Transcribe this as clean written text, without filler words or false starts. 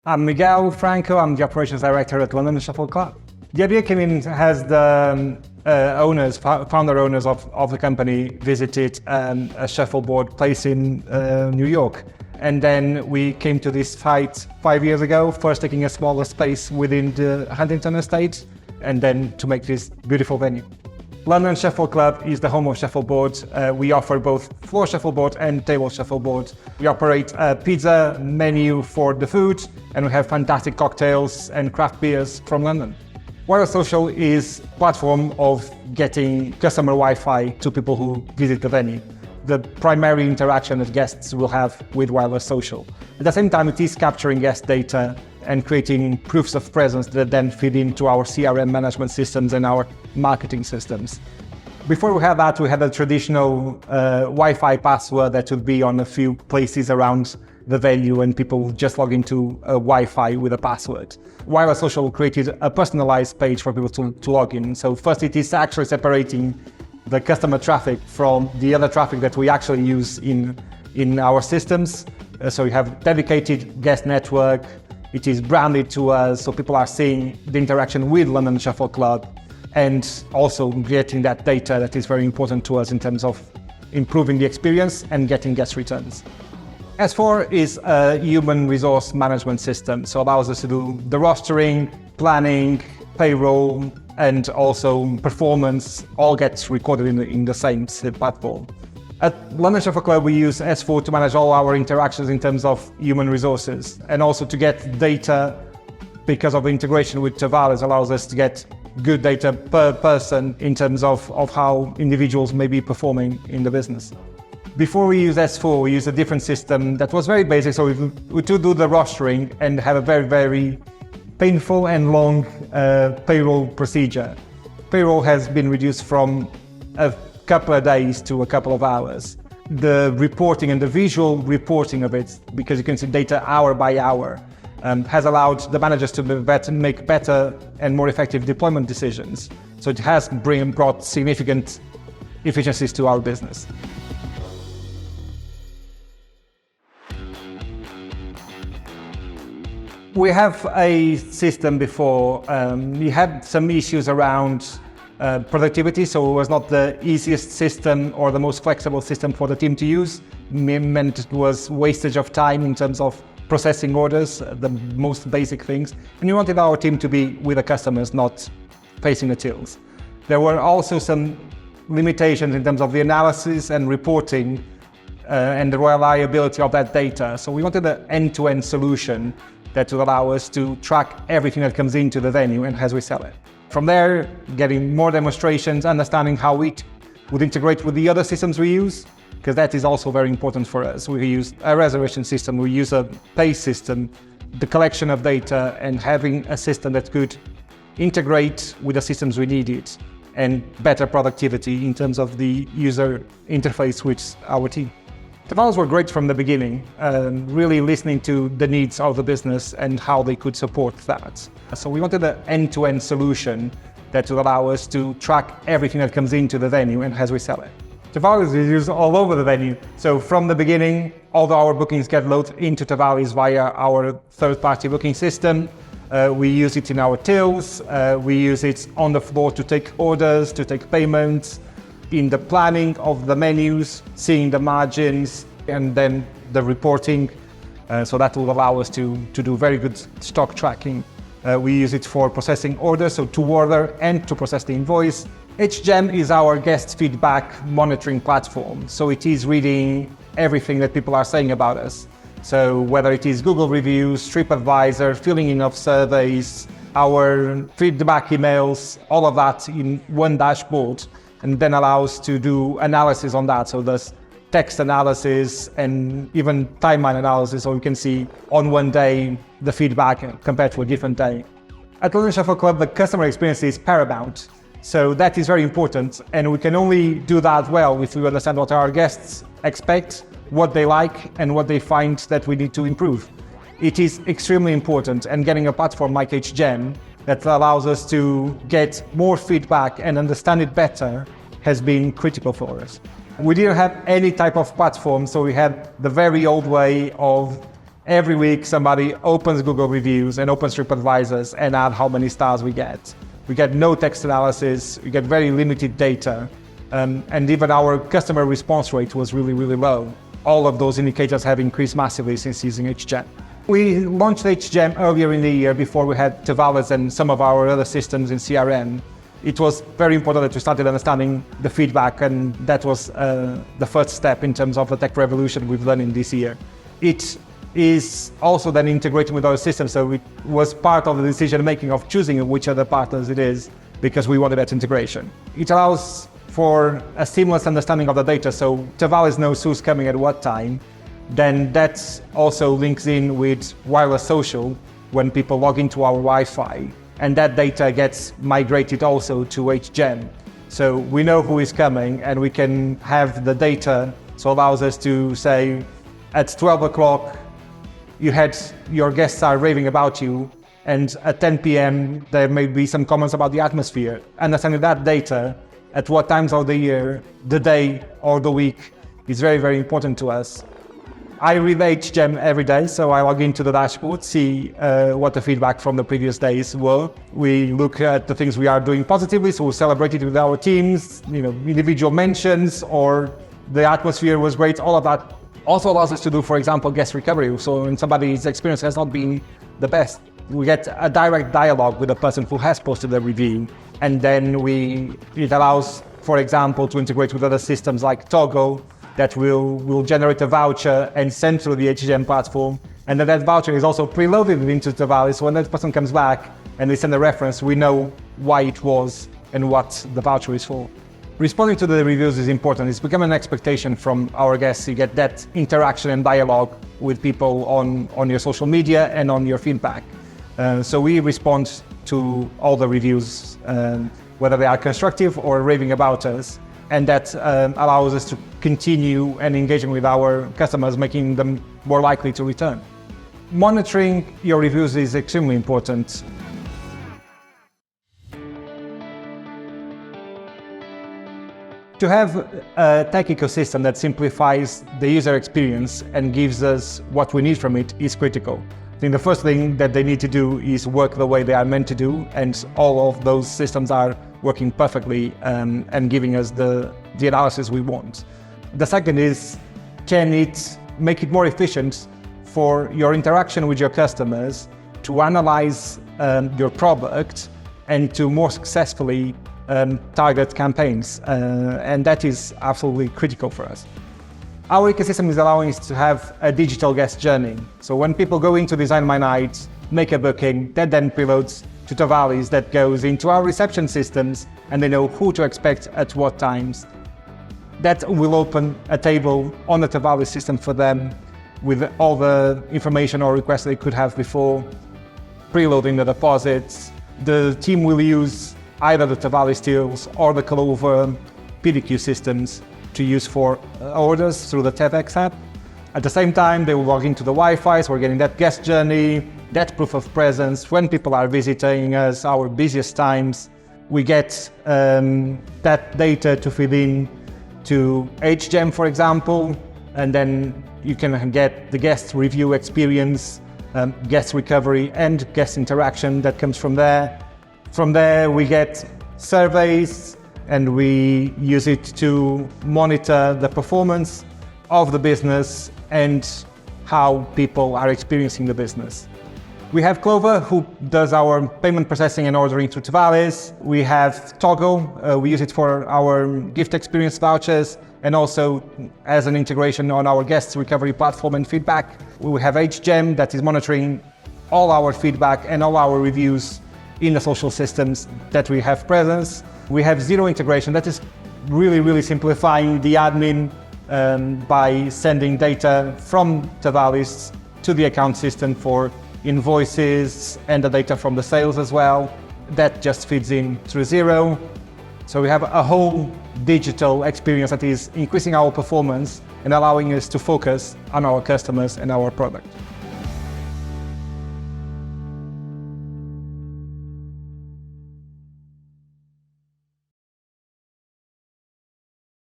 I'm Miguel Franco, I'm the Operations Director at London Shuffle Club. The idea came in as the founder owners of the company visited a shuffleboard place in New York. And then we came to this site 5 years ago, first taking a smaller space within the Huntington estate, and then to make this beautiful venue. London Shuffle Club is the home of shuffleboard. We offer both floor shuffleboard and table shuffleboard. We operate a pizza menu for the food, and we have fantastic cocktails and craft beers from London. Wireless Social is a platform of getting customer Wi-Fi to people who visit the venue. The primary interaction that guests will have with Wireless Social. At the same time, it is capturing guest data and creating proofs of presence that then feed into our CRM management systems and our marketing systems. Before we had that, we had a traditional Wi-Fi password that would be on a few places around the venue, and people would just log into a Wi-Fi with a password. Wireless Social created a personalized page for people to log in. So first, it is actually separating the customer traffic from the other traffic that we actually use in our systems. So you have dedicated guest network. It is branded to us, so people are seeing the interaction with London Shuffle Club, and also getting that data that is very important to us in terms of improving the experience and getting guest returns. S4 is a human resource management system, so allows us to do the rostering, planning, payroll, and also performance all gets recorded in the same platform. At London Shuffle Club, we use S4 to manage all our interactions in terms of human resources, and also to get data because of the integration with Tavalis allows us to get good data per person in terms of how individuals may be performing in the business. Before we use S4, we use a different system that was very basic, so we do the rostering and have a very, very painful and long payroll procedure. Payroll has been reduced from a couple of days to a couple of hours. The reporting and the visual reporting of it, because you can see data hour by hour, has allowed the managers to make better and more effective deployment decisions. So it has brought significant efficiencies to our business. We have a system before. We had some issues around productivity, so it was not the easiest system or the most flexible system for the team to use. It meant it was wastage of time in terms of processing orders, the most basic things. And we wanted our team to be with the customers, not facing the tills. There were also some limitations in terms of the analysis and reporting and the reliability of that data. So we wanted an end-to-end solution that would allow us to track everything that comes into the venue and as we sell it. From there, getting more demonstrations, understanding how it would integrate with the other systems we use, because that is also very important for us. We use a reservation system, we use a pay system, the collection of data, and having a system that could integrate with the systems we needed, and better productivity in terms of the user interface with our team. Tavalis were great from the beginning, really listening to the needs of the business and how they could support that. So we wanted an end-to-end solution that would allow us to track everything that comes into the venue and as we sell it. Tavalis is used all over the venue. So from the beginning, all our bookings get loaded into Tavalis via our third-party booking system. We use it in our tills, we use it on the floor to take orders, to take payments, in the planning of the menus, seeing the margins, and then the reporting. So that will allow us to do very good stock tracking. We use it for processing orders, so to order and to process the invoice. HGEM is our guest feedback monitoring platform. So it is reading everything that people are saying about us. So whether it is Google reviews, TripAdvisor, filling in of surveys, our feedback emails, all of that in one dashboard, and then allows to do analysis on that. So there's text analysis and even timeline analysis, so you can see on one day the feedback compared to a different day. At London Shuffle Club, the customer experience is paramount. So that is very important, and we can only do that well if we understand what our guests expect, what they like, and what they find that we need to improve. It is extremely important, and getting a platform like HGEM that allows us to get more feedback and understand it better has been critical for us. We didn't have any type of platform, so we had the very old way of every week somebody opens Google reviews and opens TripAdvisors and add how many stars we get. We get no text analysis, we get very limited data, and even our customer response rate was really, really low. All of those indicators have increased massively since using HGEM. We launched HGEM earlier in the year before we had Tavalis and some of our other systems in CRM. It was very important that we started understanding the feedback, and that was the first step in terms of the tech revolution we've done in this year. It is also then integrating with our system, so it was part of the decision making of choosing which other partners it is, because we wanted that integration. It allows for a seamless understanding of the data, so Tavalis knows who's coming at what time. Then that also links in with wireless social when people log into our Wi-Fi, and that data gets migrated also to HGEM. So we know who is coming, and we can have the data, so it allows us to say at 12 o'clock your guests are raving about you, and at 10 p.m. there may be some comments about the atmosphere. Understanding that data at what times of the year, the day or the week is very, very important to us. I read HGEM every day, so I log into the dashboard, see what the feedback from the previous days were. We look at the things we are doing positively, so we celebrate it with our teams, individual mentions, or the atmosphere was great. All of that also allows us to do, for example, guest recovery. So when somebody's experience has not been the best, we get a direct dialogue with the person who has posted the review, and then it allows, for example, to integrate with other systems like Toggle, that will generate a voucher and send through the HGEM platform, and then that voucher is also preloaded into Tavalis. So when that person comes back and they send a reference, we know why it was and what the voucher is for. Responding to the reviews is important. It's become an expectation from our guests. You get that interaction and dialogue with people on your social media and on your feedback. So we respond to all the reviews, whether they are constructive or raving about us. And that allows us to continue and engaging with our customers, making them more likely to return. Monitoring your reviews is extremely important. To have a tech ecosystem that simplifies the user experience and gives us what we need from it is critical. I think the first thing that they need to do is work the way they are meant to do, and all of those systems are working perfectly and giving us the analysis we want. The second is, can it make it more efficient for your interaction with your customers to analyze your product and to more successfully target campaigns, and that is absolutely critical for us. Our ecosystem is allowing us to have a digital guest journey. So when people go into Design My Night, make a booking, that then preloads to Tavalis, that goes into our reception systems, and they know who to expect at what times. That will open a table on the Tavalis system for them with all the information or requests they could have before, preloading the deposits. The team will use either the Tavalis tools or the Clover PDQ systems to use for orders through the TevX app. At the same time, they will log into the Wi-Fi, so we're getting that guest journey, that proof of presence. When people are visiting us, our busiest times, we get that data to feed in to HGEM, for example, and then you can get the guest review experience, guest recovery, and guest interaction that comes from there. From there, we get surveys, and we use it to monitor the performance of the business and how people are experiencing the business. We have Clover, who does our payment processing and ordering through Tavalis. We have Toggle, we use it for our gift experience vouchers, and also as an integration on our guest recovery platform and feedback. We have HGEM that is monitoring all our feedback and all our reviews in the social systems that we have presence. We have Zero integration, that is really simplifying the admin by sending data from Tavalis to the account system for invoices and the data from the sales as well. That just feeds in through Zero. So we have a whole digital experience that is increasing our performance and allowing us to focus on our customers and our product.